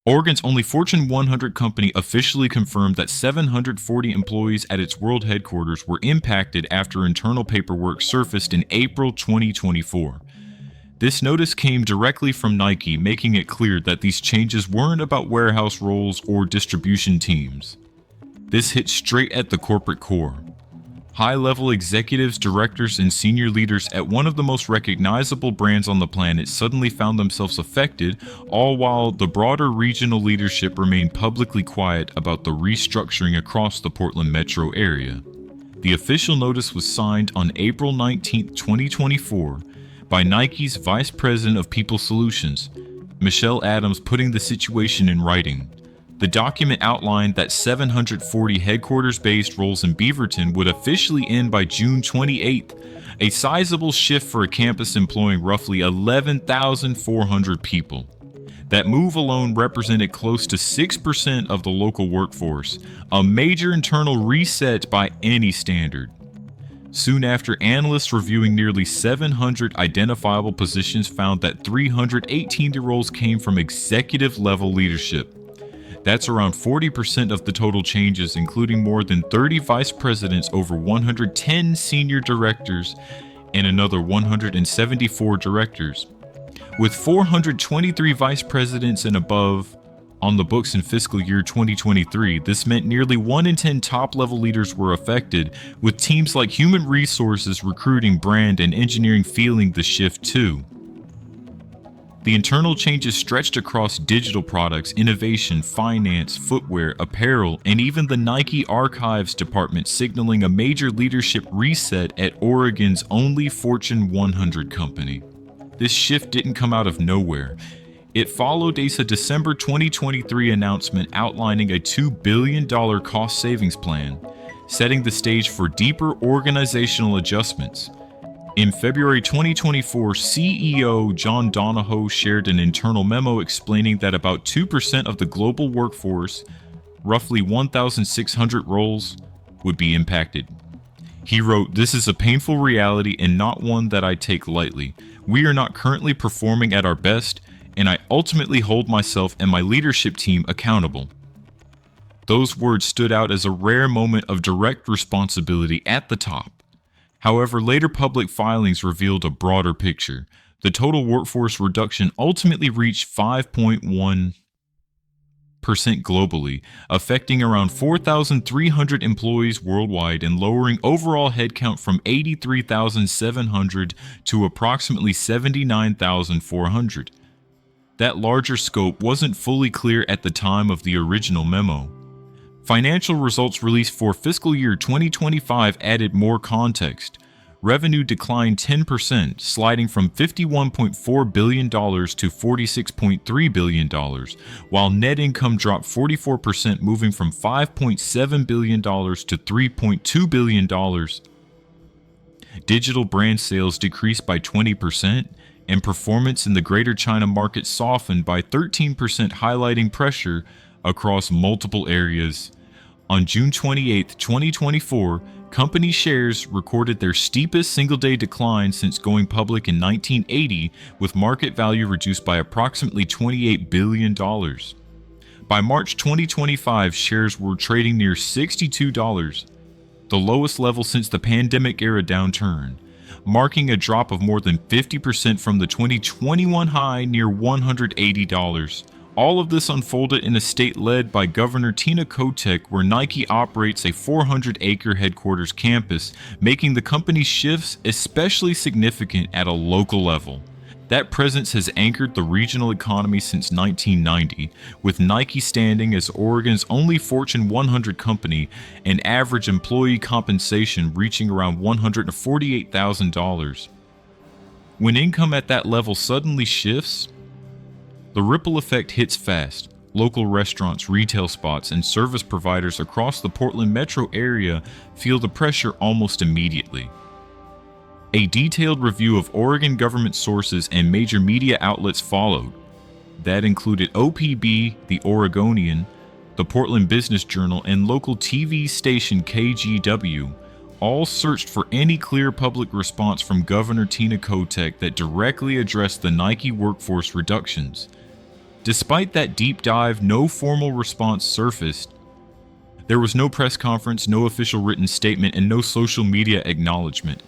Oregon's only Fortune 100 company officially confirmed that 740 employees at its world headquarters were impacted after internal paperwork surfaced in April 2024. This notice came directly from Nike, making it clear that these changes weren't about warehouse roles or distribution teams. This hit straight at the corporate core. High-level executives, directors, and senior leaders at one of the most recognizable brands on the planet suddenly found themselves affected, all while the broader regional leadership remained publicly quiet about the restructuring across the Portland metro area. The official notice was signed on April 19, 2024, by Nike's Vice President of People Solutions, Michelle Adams, putting the situation in writing. The document outlined that 740 headquarters-based roles in Beaverton would officially end by June 28th, a sizable shift for a campus employing roughly 11,400 people. That move alone represented close to 6% of the local workforce, a major internal reset by any standard. Soon after, analysts reviewing nearly 700 identifiable positions found that 318 roles came from executive-level leadership. That's around 40% of the total changes, including more than 30 vice presidents, over 110 senior directors, and another 174 directors. With 423 vice presidents and above on the books in fiscal year 2023, this meant nearly 1 in 10 top-level leaders were affected, with teams like human resources, recruiting, brand, and engineering feeling the shift too. The internal changes stretched across digital products, innovation, finance, footwear, apparel, and even the Nike Archives department, signaling a major leadership reset at Oregon's only Fortune 100 company. This shift didn't come out of nowhere. It followed a December 2023 announcement outlining a $2 billion cost savings plan, setting the stage for deeper organizational adjustments. In February 2024, CEO John Donahoe shared an internal memo explaining that about 2% of the global workforce, roughly 1,600 roles, would be impacted. He wrote, "This is a painful reality and not one that I take lightly. We are not currently performing at our best, and I ultimately hold myself and my leadership team accountable." Those words stood out as a rare moment of direct responsibility at the top. However, later public filings revealed a broader picture. The total workforce reduction ultimately reached 5.1% globally, affecting around 4,300 employees worldwide and lowering overall headcount from 83,700 to approximately 79,400. That larger scope wasn't fully clear at the time of the original memo. Financial results released for fiscal year 2025 added more context. Revenue declined 10%, sliding from $51.4 billion to $46.3 billion, while net income dropped 44%, moving from $5.7 billion to $3.2 billion. Digital brand sales decreased by 20%, and performance in the Greater China market softened by 13%, highlighting pressure across multiple areas. On June 28, 2024, company shares recorded their steepest single-day decline since going public in 1980, with market value reduced by approximately $28 billion. By March 2025, shares were trading near $62, the lowest level since the pandemic-era downturn, marking a drop of more than 50% from the 2021 high near $180. All of this unfolded in a state led by Governor Tina Kotek, where Nike operates a 400-acre headquarters campus, making the company's shifts especially significant at a local level. That presence has anchored the regional economy since 1990, with Nike standing as Oregon's only Fortune 100 company and average employee compensation reaching around $148,000. When income at that level suddenly shifts, the ripple effect hits fast. Local restaurants, retail spots, and service providers across the Portland metro area feel the pressure almost immediately. A detailed review of Oregon government sources and major media outlets followed. That included OPB, The Oregonian, the Portland Business Journal, and local TV station KGW, all searched for any clear public response from Governor Tina Kotek that directly addressed the Nike workforce reductions. Despite that deep dive, no formal response surfaced. There was no press conference, no official written statement, and no social media acknowledgement.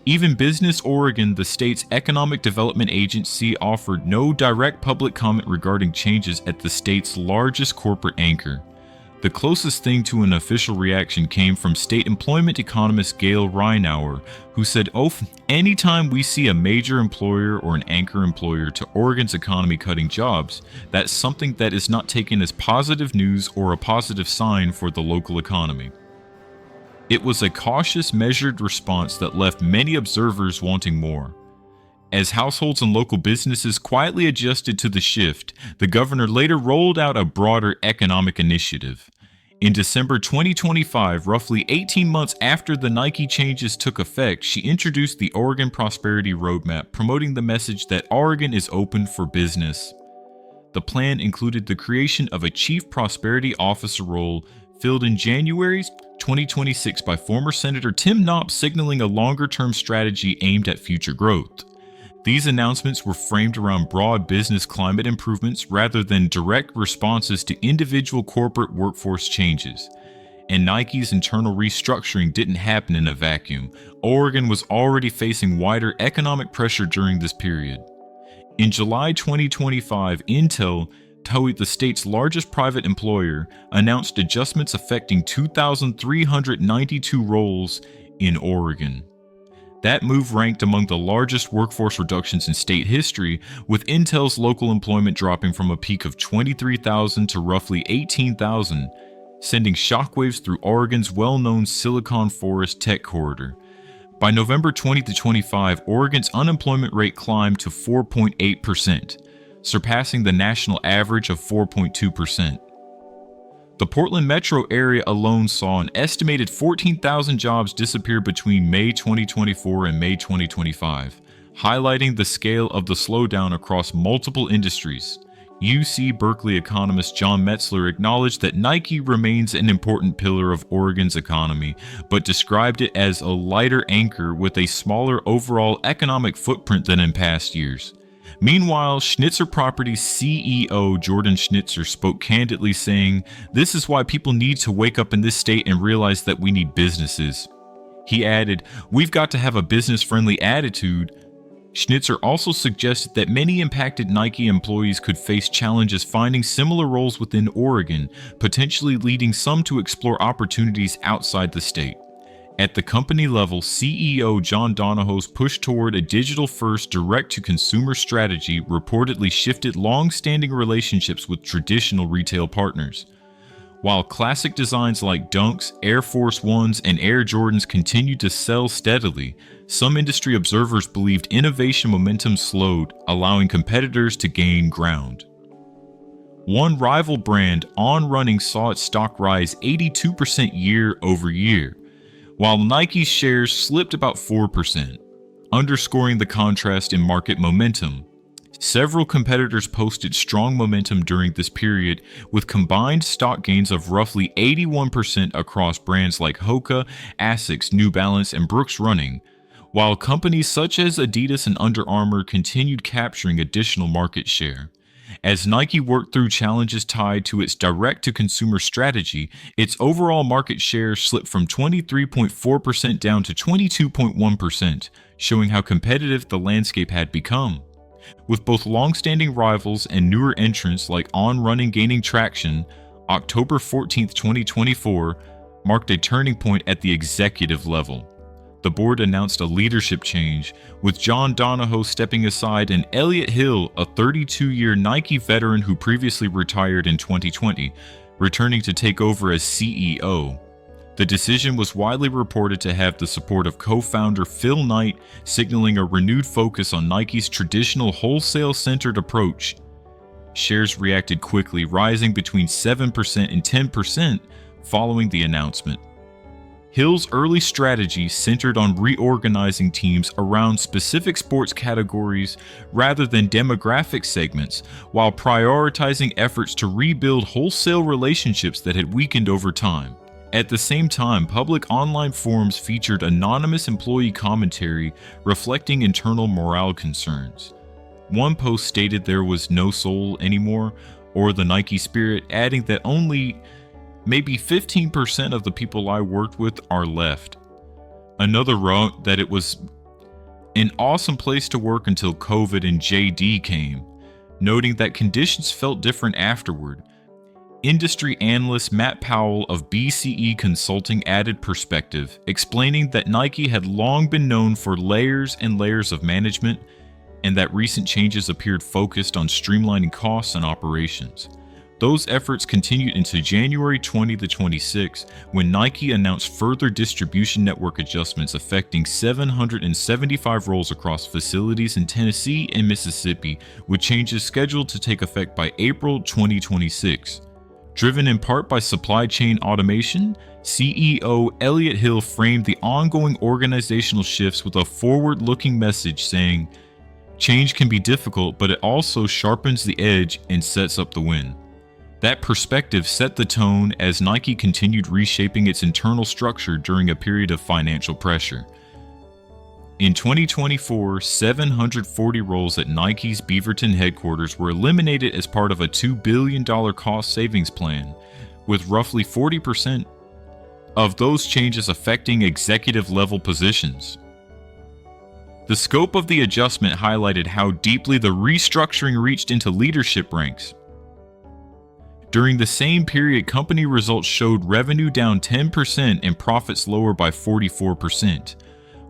Even Business Oregon, the state's economic development agency, offered no direct public comment regarding changes at the state's largest corporate anchor. The closest thing to an official reaction came from state employment economist Gail Reinauer, who said, anytime we see a major employer or an anchor employer to Oregon's economy cutting jobs, that's something that is not taken as positive news or a positive sign for the local economy." It was a cautious, measured response that left many observers wanting more. As households and local businesses quietly adjusted to the shift, the governor later rolled out a broader economic initiative. In December 2025, roughly 18 months after the Nike changes took effect, she introduced the Oregon Prosperity Roadmap, promoting the message that Oregon is open for business. The plan included the creation of a Chief Prosperity Officer role, filled in January 2026 by former Senator Tim Knopp, signaling a longer-term strategy aimed at future growth. These announcements were framed around broad business climate improvements rather than direct responses to individual corporate workforce changes. And Nike's internal restructuring didn't happen in a vacuum. Oregon was already facing wider economic pressure during this period. In July 2025, Intel, the state's largest private employer, announced adjustments affecting 2,392 roles in Oregon. That move ranked among the largest workforce reductions in state history, with Intel's local employment dropping from a peak of 23,000 to roughly 18,000, sending shockwaves through Oregon's well-known Silicon Forest tech corridor. By November 2025, Oregon's unemployment rate climbed to 4.8%, surpassing the national average of 4.2%. The Portland metro area alone saw an estimated 14,000 jobs disappear between May 2024 and May 2025, highlighting the scale of the slowdown across multiple industries. UC Berkeley economist John Metzler acknowledged that Nike remains an important pillar of Oregon's economy, but described it as a lighter anchor with a smaller overall economic footprint than in past years. Meanwhile, Schnitzer Properties CEO Jordan Schnitzer spoke candidly, saying, "This is why people need to wake up in this state and realize that we need businesses." He added, "We've got to have a business-friendly attitude." Schnitzer also suggested that many impacted Nike employees could face challenges finding similar roles within Oregon, potentially leading some to explore opportunities outside the state. At the company level, CEO John Donahoe's push toward a digital-first, direct-to-consumer strategy reportedly shifted long-standing relationships with traditional retail partners. While classic designs like Dunks, Air Force Ones, and Air Jordans continued to sell steadily, some industry observers believed innovation momentum slowed, allowing competitors to gain ground. One rival brand, On Running, saw its stock rise 82% year over year, while Nike's shares slipped about 4%, underscoring the contrast in market momentum. Several competitors posted strong momentum during this period, with combined stock gains of roughly 81% across brands like Hoka, Asics, New Balance, and Brooks Running, while companies such as Adidas and Under Armour continued capturing additional market share. As Nike worked through challenges tied to its direct-to-consumer strategy, its overall market share slipped from 23.4% down to 22.1%, showing how competitive the landscape had become. With both long-standing rivals and newer entrants like On Running gaining traction, October 14, 2024, marked a turning point at the executive level. The board announced a leadership change, with John Donahoe stepping aside and Elliott Hill, a 32-year Nike veteran who previously retired in 2020, returning to take over as CEO. The decision was widely reported to have the support of co-founder Phil Knight, signaling a renewed focus on Nike's traditional wholesale-centered approach. Shares reacted quickly, rising between 7% and 10% following the announcement. Hill's early strategy centered on reorganizing teams around specific sports categories rather than demographic segments, while prioritizing efforts to rebuild wholesale relationships that had weakened over time. At the same time, public online forums featured anonymous employee commentary reflecting internal morale concerns. One post stated there was no soul anymore, or the Nike spirit, adding that only maybe 15% of the people I worked with are left. Another wrote that it was an awesome place to work until COVID and JD came, noting that conditions felt different afterward. Industry analyst Matt Powell of BCE Consulting added perspective, explaining that Nike had long been known for layers and layers of management, and that recent changes appeared focused on streamlining costs and operations. Those efforts continued into January 2026, when Nike announced further distribution network adjustments affecting 775 roles across facilities in Tennessee and Mississippi, with changes scheduled to take effect by April 2026. Driven in part by supply chain automation, CEO Elliott Hill framed the ongoing organizational shifts with a forward-looking message saying, "Change can be difficult, but it also sharpens the edge and sets up the win." That perspective set the tone as Nike continued reshaping its internal structure during a period of financial pressure. In 2024, 740 roles at Nike's Beaverton headquarters were eliminated as part of a $2 billion cost savings plan, with roughly 40% of those changes affecting executive-level positions. The scope of the adjustment highlighted how deeply the restructuring reached into leadership ranks. During the same period, company results showed revenue down 10% and profits lower by 44%.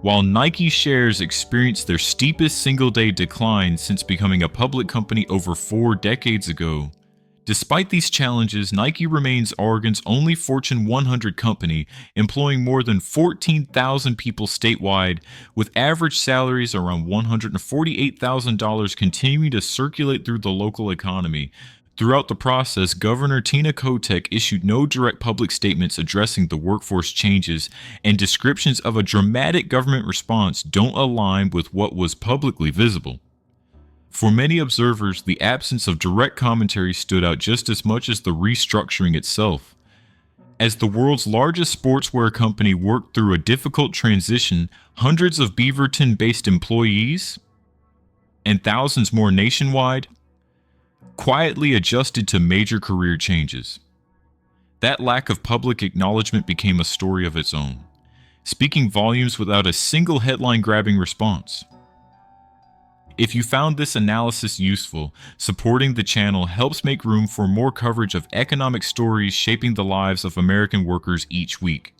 While Nike shares experienced their steepest single-day decline since becoming a public company over 4 decades ago. Despite these challenges, Nike remains Oregon's only Fortune 100 company, employing more than 14,000 people statewide, with average salaries around $148,000 continuing to circulate through the local economy. Throughout the process, Governor Tina Kotek issued no direct public statements addressing the workforce changes, and descriptions of a dramatic government response don't align with what was publicly visible. For many observers, the absence of direct commentary stood out just as much as the restructuring itself. As the world's largest sportswear company worked through a difficult transition, hundreds of Beaverton-based employees, and thousands more nationwide, quietly adjusted to major career changes. That lack of public acknowledgement became a story of its own, speaking volumes without a single headline-grabbing response. If you found this analysis useful, supporting the channel helps make room for more coverage of economic stories shaping the lives of American workers each week.